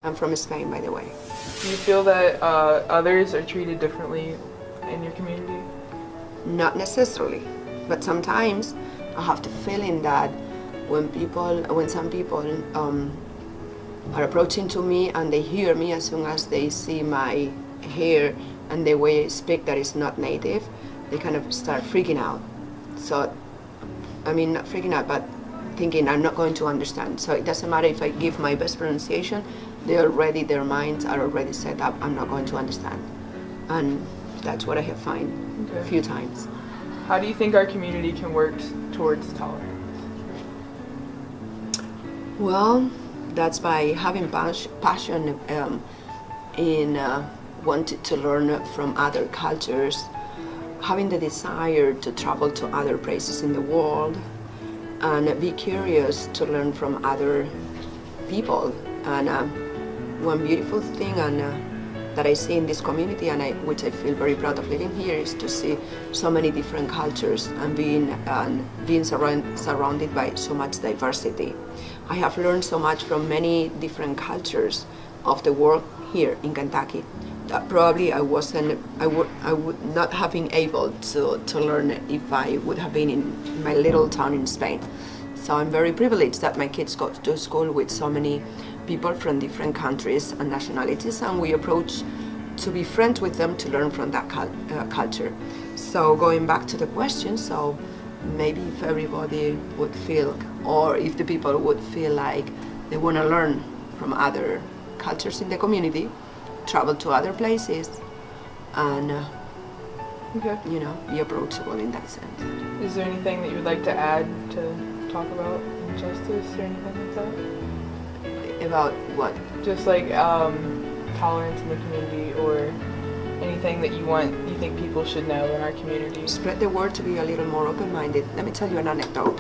I'm from Spain, by the way. Do you feel that others are treated differently in your community? Not necessarily, but sometimes I have the feeling that when some people are approaching to me and they hear me, as soon as they see my hair and the way I speak that is not native, they kind of start freaking out. So, I mean, not freaking out, but thinking I'm not going to understand. So it doesn't matter if I give my best pronunciation, their minds are already set up, I'm not going to understand. And that's what I have found a few times. How do you think our community can work towards tolerance? Well, that's by having passion in wanting to learn from other cultures, having the desire to travel to other places in the world, and be curious to learn from other people. And one beautiful thing that I see in this community, which I feel very proud of living here, is to see so many different cultures and being surrounded by so much diversity. I have learned so much from many different cultures of the world here in Kentucky that probably I would not have been able to learn if I would have been in my little town in Spain. So I'm very privileged that my kids go to school with so many people from different countries and nationalities, and we approach to be friends with them to learn from that culture. So going back to the question, so maybe if everybody would feel, or if the people would feel like they want to learn from other cultures in the community, travel to other places, and be approachable in that sense. Is there anything that you would like to add to talk about injustice or anything like that? About what? Just like tolerance in the community, or anything that you think people should know in our community. Spread the word to be a little more open-minded. Let me tell you an anecdote.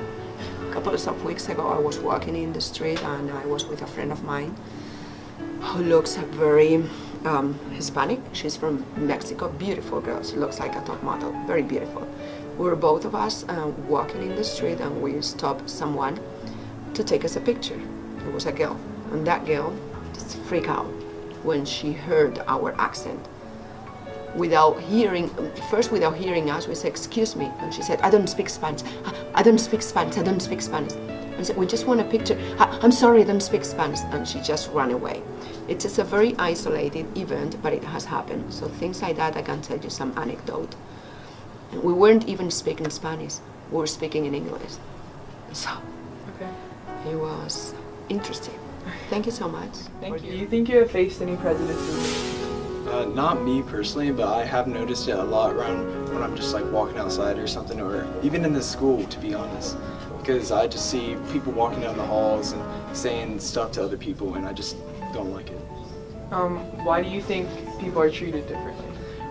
A couple of weeks ago, I was walking in the street and I was with a friend of mine who looks very Hispanic. She's from Mexico, beautiful girl. She looks like a top model, very beautiful. We were both of us walking in the street and we stopped someone to take us a picture. It was a girl, and that girl just freaked out when she heard our accent. Without hearing us, we said, "Excuse me," and she said, "I don't speak Spanish. I don't speak Spanish. I don't speak Spanish." I said, "We just want a picture." "I'm sorry, I don't speak Spanish," and she just ran away. It's just a very isolated event, but it has happened. So things like that, I can tell you some anecdote. And we weren't even speaking Spanish; we were speaking in English. So it was interesting. Thank you so much. Thank you. Do you think you have faced any prejudices? Not me personally, but I have noticed it a lot around when I'm just like walking outside or something, or even in the school, to be honest, because I just see people walking down the halls and saying stuff to other people, and I just don't like it. Why do you think people are treated differently?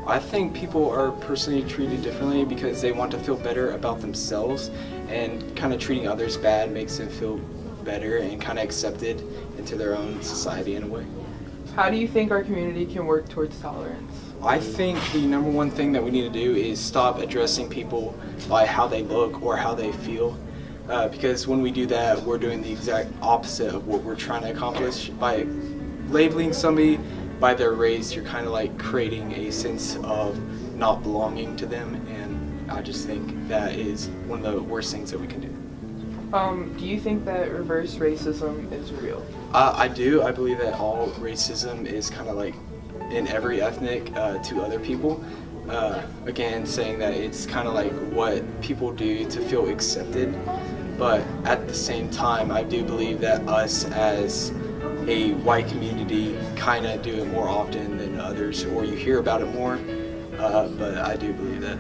I think people are personally treated differently because they want to feel better about themselves, and kind of treating others bad makes them feel better and kind of accepted into their own society in a way. How do you think our community can work towards tolerance? I think the number one thing that we need to do is stop addressing people by how they look or how they feel, because when we do that, we're doing the exact opposite of what we're trying to accomplish. By labeling somebody by their race, you're kind of like creating a sense of not belonging to them, and I just think that is one of the worst things that we can do. Do you think that reverse racism is real? I do. I believe that all racism is kind of like in every ethnic to other people. Again, saying that it's kind of like what people do to feel accepted. But at the same time, I do believe that us as a white community kind of do it more often than others, or you hear about it more. But I do believe that.